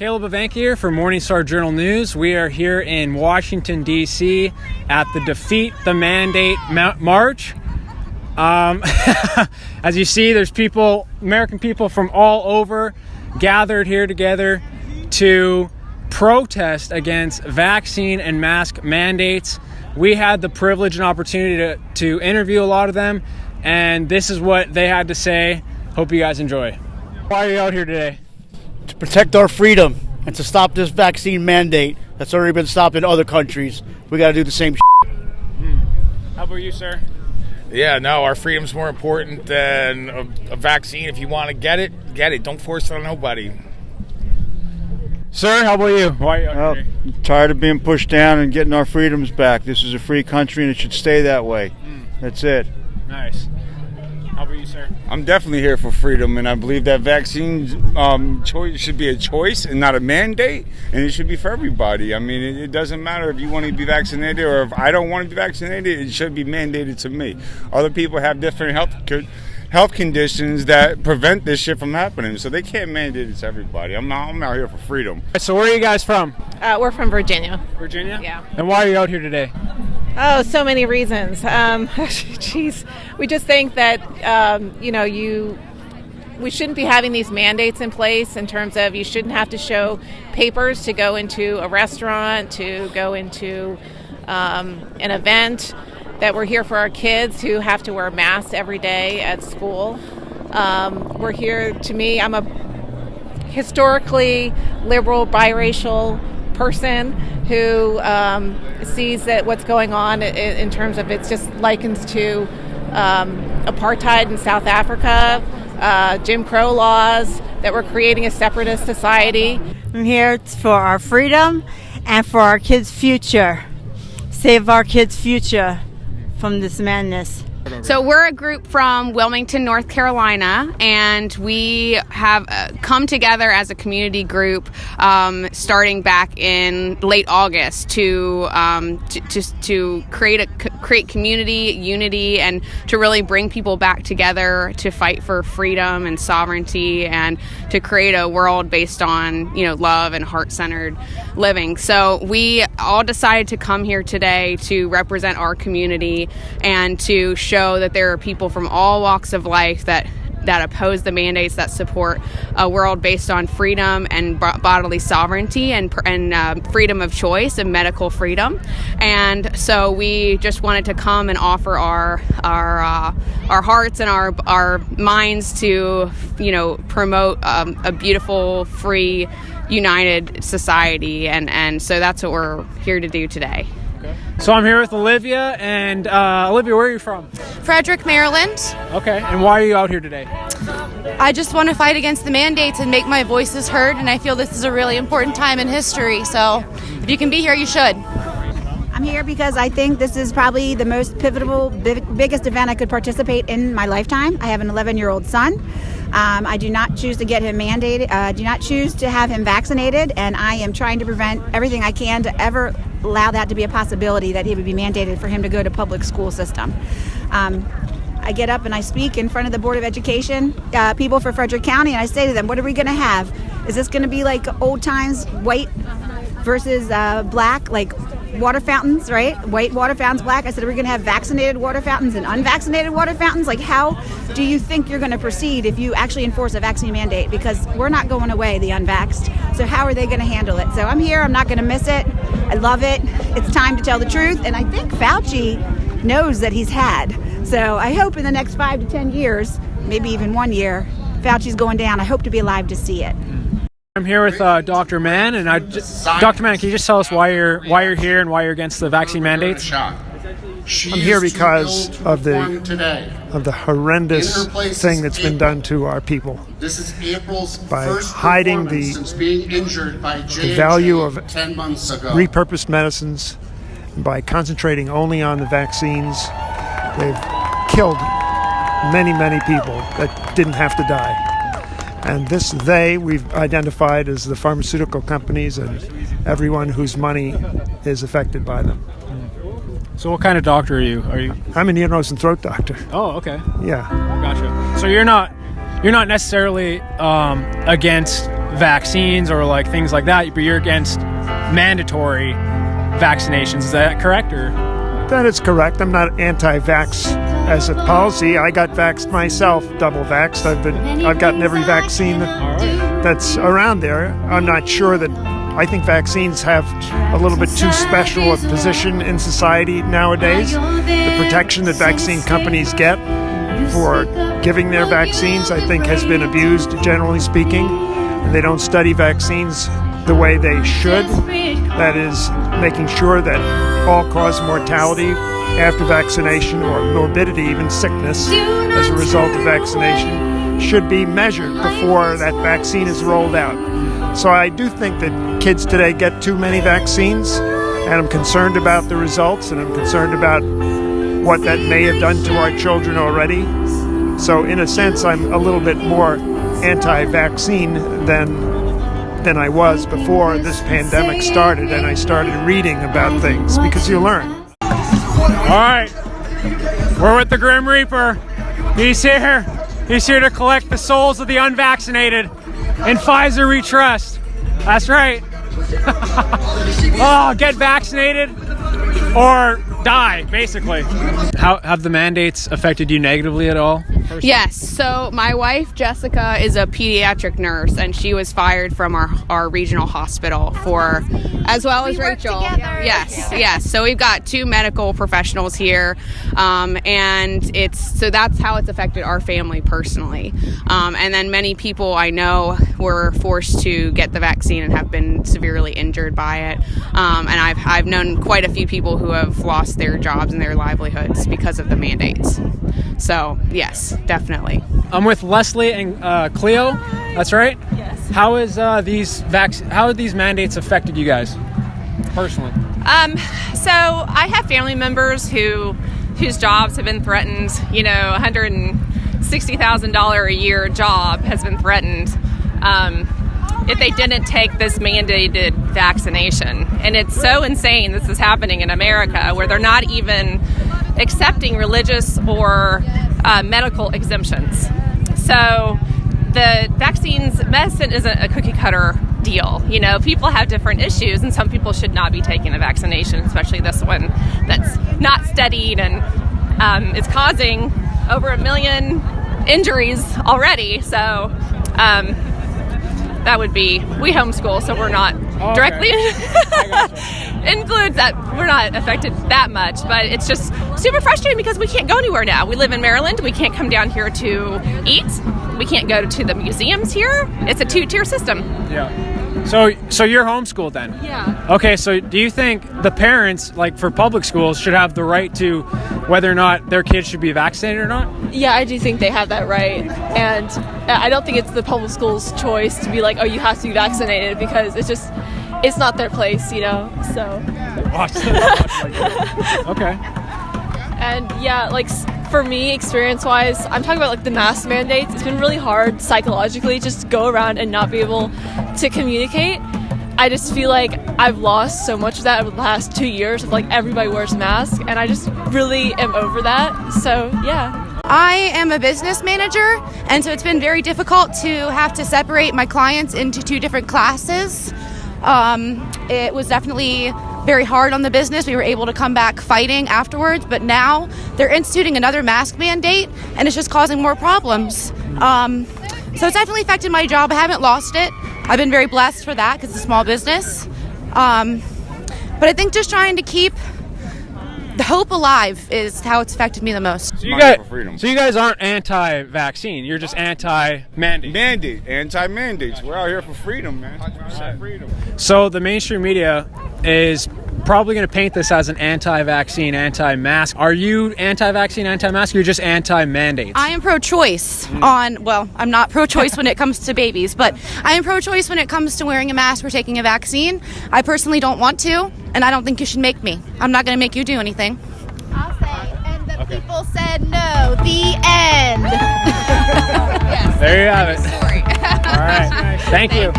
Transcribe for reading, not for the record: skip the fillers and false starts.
Caleb Evanke here for Morningstar Journal News. We are here in Washington, D.C. at the Defeat the Mandate March. As you see, there's people, American people from all over gathered here together to protest against vaccine and mask mandates. We had the privilege and opportunity to interview a lot of them, and this is what they had to say. Hope you guys enjoy. Why are you out here today? To protect our freedom and to stop this vaccine mandate that's already been stopped in other countries. We got to do the same shit. How about you, sir? Yeah, no, our freedom's more important than a vaccine. If you want to get it, get it. Don't force it on nobody. Sir, how about you? Why are you out here? I'm tired of being pushed down and getting our freedoms back. This is a free country and it should stay that way. That's it. Nice. How about you, sir? I'm definitely here for freedom, and I believe that vaccine choice should be a choice and not a mandate, and it should be for everybody. I mean, it doesn't matter if you want to be vaccinated or if I don't want to be vaccinated, it should be mandated to me. Other people have different health conditions that prevent this shit from happening, so they can't mandate it to everybody. I'm out here for freedom. So where are you guys from? We're from Virginia. Virginia? Yeah. And why are you out here today? Oh, so many reasons. Geez, we just think that we shouldn't be having these mandates in place in terms of you shouldn't have to show papers to go into a restaurant, to go into an event. That we're here for our kids who have to wear masks every day at school. We're here, to me, I'm a historically liberal, biracial person who sees that what's going on in terms of it's just likens to apartheid in South Africa, Jim Crow laws, that we're creating a separatist society. I'm here for our freedom and for our kids' future. Save our kids' future from this madness. So we're a group from Wilmington, North Carolina, and we have come together as a community group starting back in late August to create community, unity, and to really bring people back together to fight for freedom and sovereignty and to create a world based on, love and heart-centered living. So we all decided to come here today to represent our community and to show that there are people from all walks of life that oppose the mandates, that support a world based on freedom and bodily sovereignty and freedom of choice and medical freedom. And so we just wanted to come and offer our hearts and our minds to promote a beautiful, free, united society. And so that's what we're here to do today. So I'm here with Olivia, and Olivia, where are you from? Frederick, Maryland. Okay, and why are you out here today? I just want to fight against the mandates and make my voices heard, and I feel this is a really important time in history, so if you can be here, you should. I'm here because I think this is probably the most pivotal, biggest event I could participate in my lifetime. I have an 11-year-old son. I do not choose to get him mandated. I do not choose to have him vaccinated, and I am trying to prevent everything I can to ever allow that to be a possibility that he would be mandated for him to go to public school system. I get up and I speak in front of the Board of Education people for Frederick County, and I say to them, what are we going to have? Is this going to be like old times, white versus black, like water fountains, right? White water fountains, black. I said, are we going to have vaccinated water fountains and unvaccinated water fountains? Like, how do you think you're going to proceed if you actually enforce a vaccine mandate? Because we're not going away, the unvaxxed. So how are they going to handle it? So I'm here. I'm not going to miss it. I love it. It's time to tell the truth. And I think Fauci knows that he's had. So I hope in the next 5 to 10 years, maybe even 1 year, Fauci's going down. I hope to be alive to see it. I'm here with Dr. Mann, and Dr. Mann, can you just tell us why you're here and why you're against the vaccine mandates? I'm here because of the horrendous thing that's been done to our people by hiding the value of repurposed medicines, by concentrating only on the vaccines. They've killed many, many people that didn't have to die. And we've identified as the pharmaceutical companies and everyone whose money is affected by them. So what kind of doctor are you? I'm an ear, nose, and throat doctor. Oh, okay. Yeah. Gotcha. So you're not necessarily against vaccines or like things like that, but you're against mandatory vaccinations. Is that correct? Or That is correct. I'm not anti-vax as a policy. I got vaxxed myself, double vaxxed. I've gotten every vaccine that's around there. I'm not sure that. I think vaccines have a little bit too special a position in society nowadays. The protection that vaccine companies get for giving their vaccines, I think, has been abused, generally speaking. They don't study vaccines the way they should. That is, making sure that all-cause mortality after vaccination, or morbidity, even sickness, as a result of vaccination, should be measured before that vaccine is rolled out. So I do think that kids today get too many vaccines, and I'm concerned about the results, and I'm concerned about what that may have done to our children already. So in a sense, I'm a little bit more anti-vaccine than I was before this pandemic started, and I started reading about things, because you learn. all right, we're with the Grim Reaper. He's here. He's here to collect the souls of the unvaccinated. In Pfizer we trust. That's right. Oh, get vaccinated or die, basically. How have the mandates affected you negatively at all? Yes. So my wife, Jessica, is a pediatric nurse, and she was fired from our regional hospital for, as well as Rachel. Yes. So we've got two medical professionals here, and so that's how it's affected our family personally. And then many people I know were forced to get the vaccine and have been severely injured by it. And I've known quite a few people who have lost their jobs and their livelihoods because of the mandates. So yes, definitely. I'm with Leslie and Cleo. That's right. Yes. How is how have these mandates affected you guys personally? So I have family members whose jobs have been threatened. You know, $160,000 a year job has been threatened if they didn't take this mandated vaccination. And it's so insane this is happening in America, where they're not even accepting religious or medical exemptions. So the medicine isn't a cookie cutter deal. You know, people have different issues, and some people should not be taking a vaccination, especially this one that's not studied and is causing over 1 million injuries already. So that would be, we homeschool, so we're not directly includes that. We're not affected that much, but it's just super frustrating because we can't go anywhere now. We live in Maryland. We can't come down here to eat. We can't go to the museums here. It's a 2-tier system. Yeah. So you're homeschooled then? Yeah. Okay, so do you think the parents, like for public schools, should have the right to whether or not their kids should be vaccinated or not? Yeah, I do think they have that right. And I don't think it's the public school's choice to be like, oh, you have to be vaccinated, because it's not their place, you know, so. Okay. And yeah, like for me, experience-wise, I'm talking about like the mask mandates. It's been really hard psychologically just to go around and not be able to communicate. I just feel like I've lost so much of that over the last 2 years of like everybody wears masks, and I just really am over that. So yeah. I am a business manager, and so it's been very difficult to have to separate my clients into 2 different classes. It was definitely very hard on the business. We were able to come back fighting afterwards, but now they're instituting another mask mandate, and it's just causing more problems. So it's definitely affected my job. I haven't lost it. I've been very blessed for that because it's a small business. But I think just trying to keep the hope alive is how it's affected me the most. So you guys aren't anti-vaccine. You're just anti-mandate. Anti-mandates. We're out here for freedom, man. Freedom. So the mainstream media is probably going to paint this as an anti-vaccine, anti-mask. Are you anti-vaccine, anti-mask, or you're just anti-mandates? I am pro-choice I'm not pro-choice when it comes to babies, but I am pro-choice when it comes to wearing a mask or taking a vaccine. I personally don't want to, and I don't think you should make me. I'm not going to make you do anything. I'll say, and the people said no. The end. Yes. There you have it. All right. Thank you.